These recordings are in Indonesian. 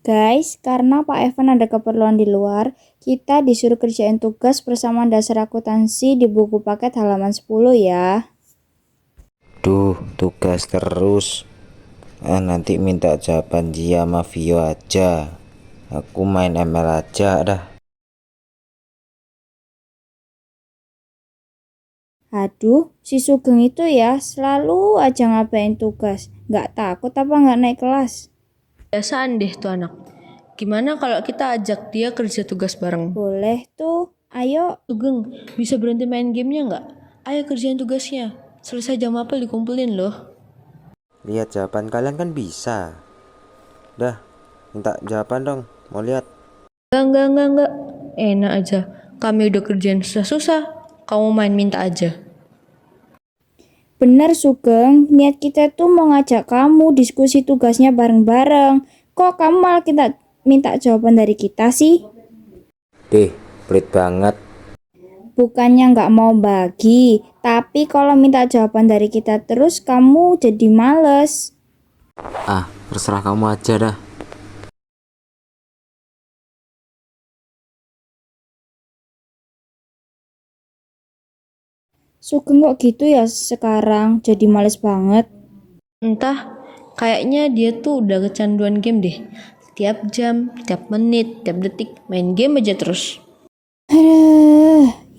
Guys, karena Pak Evan ada keperluan di luar, kita disuruh kerjain tugas bersama dasar akuntansi di buku paket halaman 10 ya. Duh, tugas terus. Nanti minta jawaban Jia sama Vio aja. Aku main ML aja dah. Aduh, si Sugeng itu ya selalu aja ngapain tugas. Nggak takut apa nggak naik kelas? Biasaan deh tuh anak. Gimana kalau kita ajak dia kerja tugas bareng? Boleh tuh, ayo. Sugeng, bisa berhenti main gamenya nggak? Ayo kerjain tugasnya. Selesai jam apel dikumpulin loh. Lihat jawaban kalian kan bisa. Dah, minta jawaban dong. Mau lihat? Enggak. Enak aja. Kami udah kerjain susah-susah. Kamu main minta aja. Bener Sugeng, niat kita tuh mau ngajak kamu diskusi tugasnya bareng-bareng. Kok kamu malah kita minta jawaban dari kita sih? Pelit banget. Bukannya nggak mau bagi, tapi kalau minta jawaban dari kita terus kamu jadi males. Terserah kamu aja dah. Sugeng kok gitu ya sekarang, jadi males banget. Entah, kayaknya dia tuh udah kecanduan game deh. Tiap jam, tiap menit, tiap detik main game aja terus.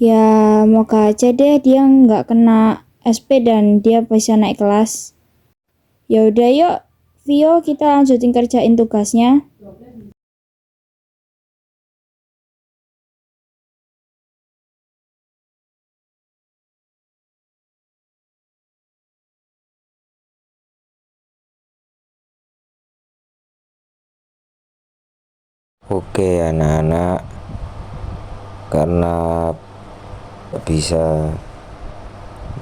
Ya moga aja deh dia nggak kena SP dan dia bisa naik kelas. Ya udah yuk, Vio kita lanjutin kerjain tugasnya. Oke anak-anak, karena bisa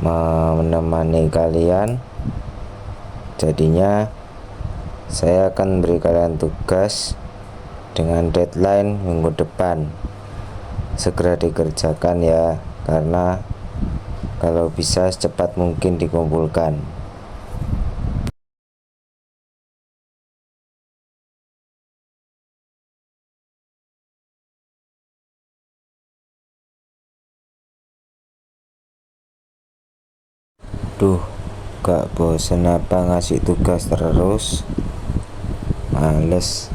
menemani kalian, jadinya saya akan beri kalian tugas dengan deadline minggu depan. Segera dikerjakan ya, karena kalau bisa secepat mungkin dikumpulkan. Duh, gak bosen apa ngasih tugas terus? Males.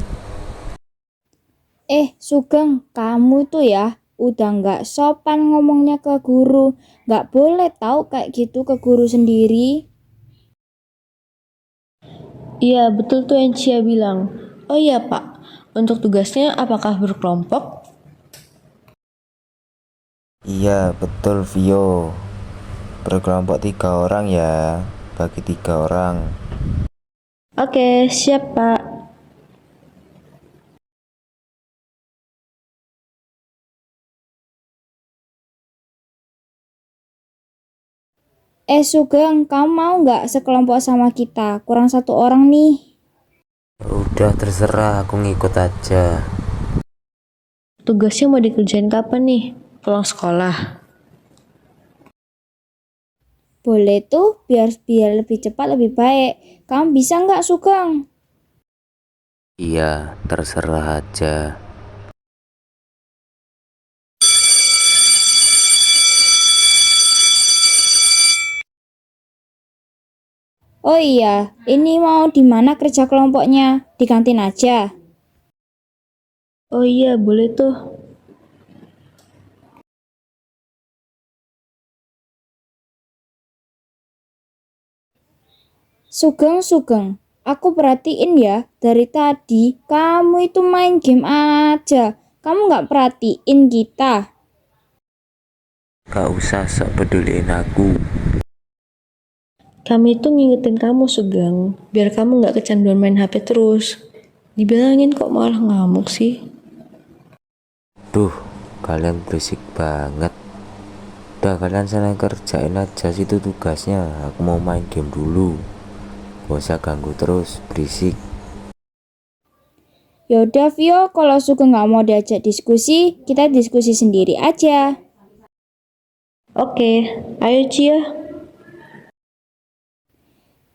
Sugeng, kamu tuh ya udah nggak sopan ngomongnya ke guru. Nggak boleh tahu kayak gitu ke guru sendiri. Iya, betul tuh yang Cia bilang. Oh iya Pak, untuk tugasnya apakah berkelompok? Iya betul Vio, berkelompok 3 orang ya, bagi 3 orang. Oke, siap Pak. Sugeng, kamu mau nggak sekelompok sama kita? Kurang 1 orang nih. Udah terserah, aku ngikut aja. Tugasnya mau dikerjain kapan nih? Pulang sekolah. Boleh tuh, biar lebih cepat lebih baik. Kamu bisa nggak Sugeng? Iya, terserah aja. Oh iya, ini mau di mana kerja kelompoknya? Di kantin aja. Oh iya, boleh tuh. Sugeng, aku perhatiin ya, dari tadi kamu itu main game aja. Kamu nggak perhatiin kita. Gak usah sok peduliin aku. Kami tuh ngingetin kamu, Sugeng. Biar kamu gak kecanduan main HP terus. Dibilangin kok malah ngamuk sih. Duh, kalian berisik banget. Udah kalian sana kerjain aja situ tugasnya. Aku mau main game dulu. Gak usah ganggu terus, berisik. Yaudah Vio, kalau Sugeng nggak mau diajak diskusi, kita diskusi sendiri aja. Oke, ayo Cia.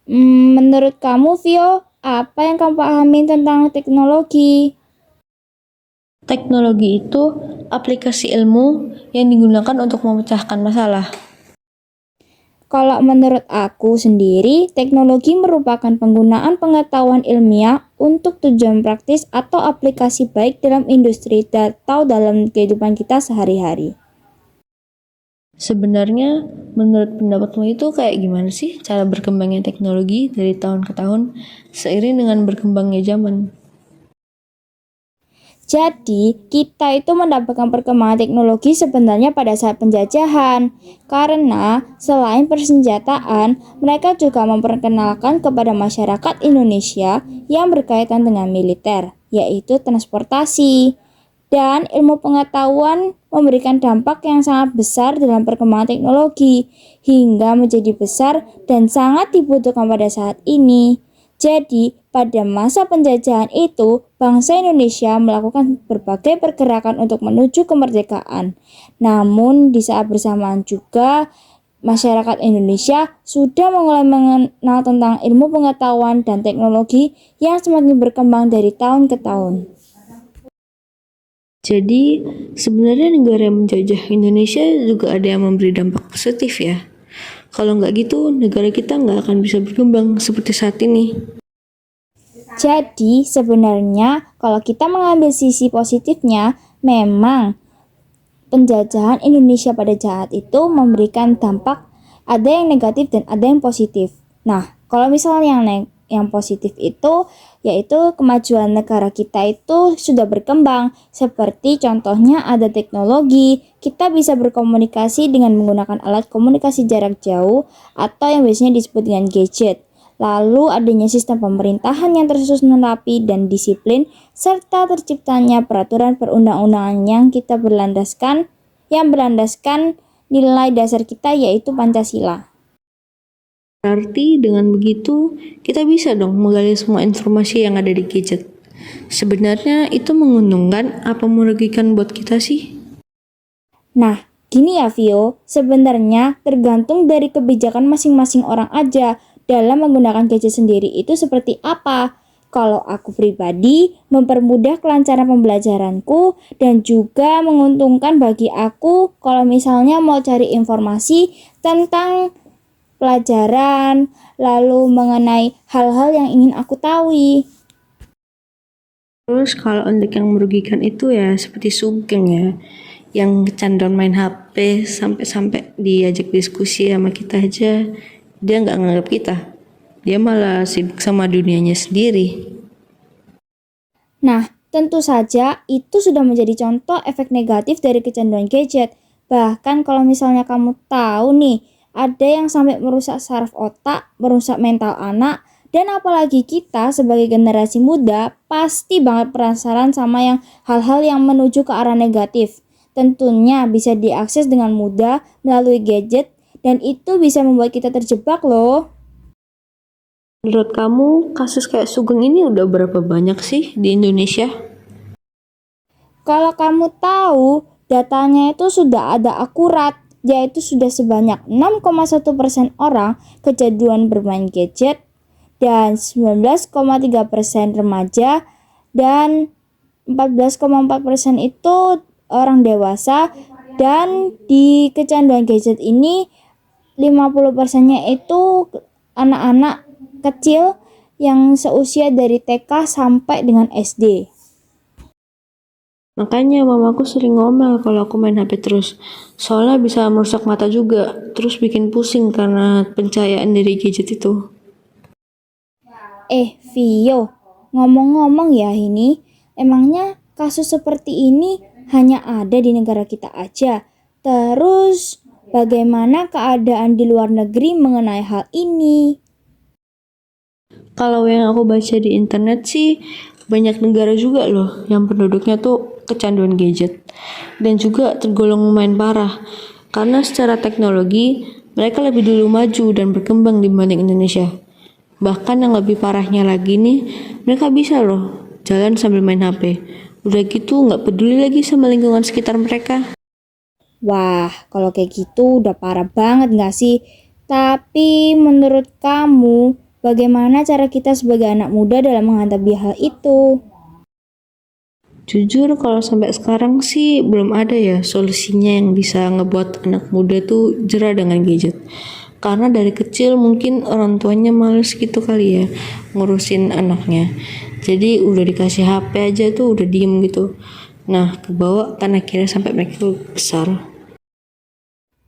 Menurut kamu Vio, apa yang kamu pahami tentang teknologi? Teknologi itu aplikasi ilmu yang digunakan untuk memecahkan masalah. Kalau menurut aku sendiri, teknologi merupakan penggunaan pengetahuan ilmiah untuk tujuan praktis atau aplikasi baik dalam industri atau dalam kehidupan kita sehari-hari. Sebenarnya, menurut pendapatmu itu kayak gimana sih cara berkembangnya teknologi dari tahun ke tahun seiring dengan berkembangnya zaman? Jadi, kita itu mendapatkan perkembangan teknologi sebenarnya pada saat penjajahan. Karena selain persenjataan, mereka juga memperkenalkan kepada masyarakat Indonesia yang berkaitan dengan militer, yaitu transportasi. Dan ilmu pengetahuan memberikan dampak yang sangat besar dalam perkembangan teknologi, hingga menjadi besar dan sangat dibutuhkan pada saat ini. Jadi, pada masa penjajahan itu, bangsa Indonesia melakukan berbagai pergerakan untuk menuju kemerdekaan. Namun, di saat bersamaan juga, masyarakat Indonesia sudah mulai mengenal tentang ilmu pengetahuan dan teknologi yang semakin berkembang dari tahun ke tahun. Jadi, sebenarnya negara yang menjajah Indonesia juga ada yang memberi dampak positif ya. Kalau nggak gitu, negara kita nggak akan bisa berkembang seperti saat ini. Jadi, sebenarnya kalau kita mengambil sisi positifnya, memang penjajahan Indonesia pada saat itu memberikan dampak ada yang negatif dan ada yang positif. Nah, kalau misalnya yang positif itu yaitu kemajuan negara kita itu sudah berkembang, seperti contohnya ada teknologi, kita bisa berkomunikasi dengan menggunakan alat komunikasi jarak jauh atau yang biasanya disebut dengan gadget. Lalu adanya sistem pemerintahan yang tersusun rapi dan disiplin, serta terciptanya peraturan perundang-undangan yang berlandaskan nilai dasar kita yaitu Pancasila. Berarti dengan begitu, kita bisa dong menggali semua informasi yang ada di gadget. Sebenarnya itu menguntungkan apa merugikan buat kita sih? Nah, gini ya Vio, sebenarnya tergantung dari kebijakan masing-masing orang aja dalam menggunakan gadget sendiri itu seperti apa. Kalau aku pribadi, mempermudah kelancaran pembelajaranku dan juga menguntungkan bagi aku kalau misalnya mau cari informasi tentang pelajaran, lalu mengenai hal-hal yang ingin aku tahu. Terus kalau untuk yang merugikan itu ya seperti Sugeng ya, yang kecanduan main HP sampai-sampai diajak diskusi sama kita aja, dia nggak nganggap kita. Dia malah sibuk sama dunianya sendiri. Nah, tentu saja itu sudah menjadi contoh efek negatif dari kecanduan gadget. Bahkan kalau misalnya kamu tahu nih, ada yang sampai merusak saraf otak, merusak mental anak, dan apalagi kita sebagai generasi muda pasti banget penasaran sama yang hal-hal yang menuju ke arah negatif. Tentunya bisa diakses dengan mudah melalui gadget dan itu bisa membuat kita terjebak loh. Menurut kamu, kasus kayak Sugeng ini udah berapa banyak sih di Indonesia? Kalau kamu tahu, datanya itu sudah ada akurat, yaitu sudah sebanyak 6,1% orang kecanduan bermain gadget dan 19,3% remaja dan 14,4% itu orang dewasa, dan di kecanduan gadget ini 50%-nya itu anak-anak kecil yang seusia dari TK sampai dengan SD. Makanya mamaku sering ngomel kalau aku main HP terus. Soalnya bisa merusak mata juga, terus bikin pusing karena pencahayaan dari gadget itu. Vio, ngomong-ngomong ya ini, emangnya kasus seperti ini hanya ada di negara kita aja? Terus, bagaimana keadaan di luar negeri mengenai hal ini? Kalau yang aku baca di internet sih, banyak negara juga loh yang penduduknya tuh kecanduan gadget dan juga tergolong main parah. Karena secara teknologi, mereka lebih dulu maju dan berkembang dibanding Indonesia. Bahkan yang lebih parahnya lagi nih, mereka bisa loh jalan sambil main HP. Udah gitu nggak peduli lagi sama lingkungan sekitar mereka. Wah, kalau kayak gitu udah parah banget gak sih? Tapi menurut kamu, Bagaimana cara kita sebagai anak muda dalam menghadapi hal itu? Jujur kalau sampai sekarang sih belum ada ya solusinya yang bisa ngebuat anak muda tuh jera dengan gadget. Karena dari kecil mungkin orang tuanya males gitu kali ya ngurusin anaknya. Jadi udah dikasih HP aja tuh udah diem gitu. Nah, kebawa kan akhirnya sampai mereka besar.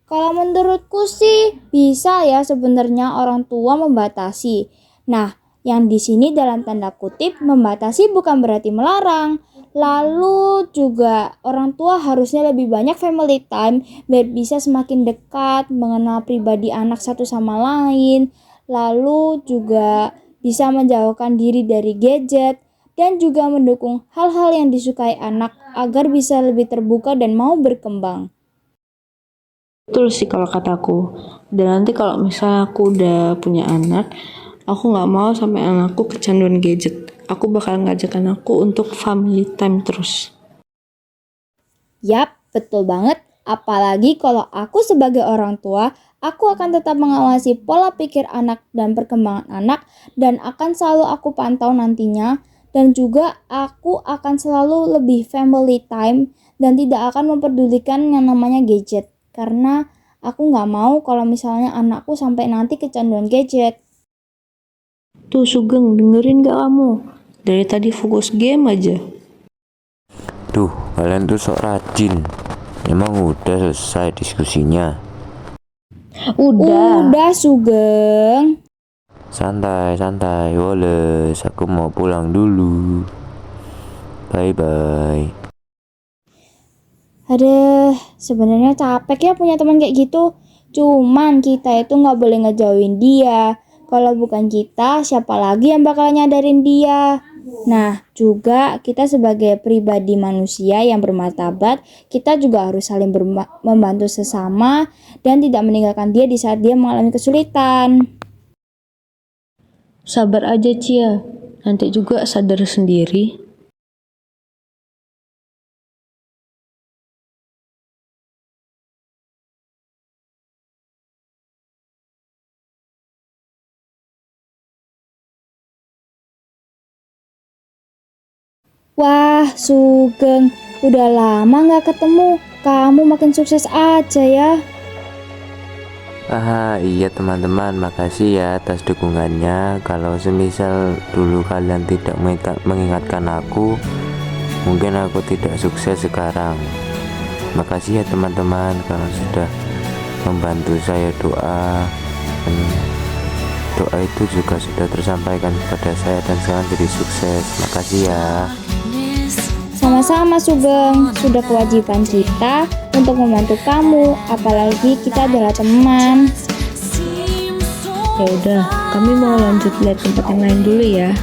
Kalau menurutku sih bisa ya sebenarnya orang tua membatasi. Nah, yang di sini dalam tanda kutip membatasi bukan berarti melarang. Lalu juga orang tua harusnya lebih banyak family time biar bisa semakin dekat mengenal pribadi anak satu sama lain. Lalu juga bisa menjauhkan diri dari gadget dan juga mendukung hal-hal yang disukai anak agar bisa lebih terbuka dan mau berkembang. Betul sih kalau kataku. Dan nanti kalau misalnya aku udah punya anak, aku nggak mau sampai anakku kecanduan gadget. Aku bakal ngajak anakku untuk family time terus. Yap, betul banget. Apalagi kalau aku sebagai orang tua, aku akan tetap mengawasi pola pikir anak dan perkembangan anak dan akan selalu aku pantau nantinya. Dan juga aku akan selalu lebih family time dan tidak akan memperdulikan yang namanya gadget. Karena aku nggak mau kalau misalnya anakku sampai nanti kecanduan gadget. Tuh Sugeng, dengerin gak kamu? Dari tadi fokus game aja. Duh, kalian tuh sok rajin. Emang udah selesai diskusinya? Udah, Sugeng. Santai, santai, Wallace. Aku mau pulang dulu. Bye-bye. Aduh, sebenarnya capek ya punya teman kayak gitu. Cuman kita itu nggak boleh ngejauhin dia. Kalau bukan kita, siapa lagi yang bakal nyadarin dia? Nah, juga kita sebagai pribadi manusia yang bermartabat, kita juga harus saling membantu sesama dan tidak meninggalkan dia di saat dia mengalami kesulitan. Sabar aja Cia, nanti juga sadar sendiri. Wah, Sugeng, udah lama nggak ketemu. Kamu makin sukses aja ya. Iya teman-teman, makasih ya atas dukungannya. Kalau semisal dulu kalian tidak mengingatkan aku, mungkin aku tidak sukses sekarang. Makasih ya teman-teman karena sudah membantu saya doa. Dan doa itu juga sudah tersampaikan kepada saya dan sekarang jadi sukses. Makasih ya. Sama-sama Sugeng, sudah kewajiban kita untuk membantu kamu, apalagi kita adalah teman. Ya udah, kami mau lanjut lihat tempat yang lain dulu ya.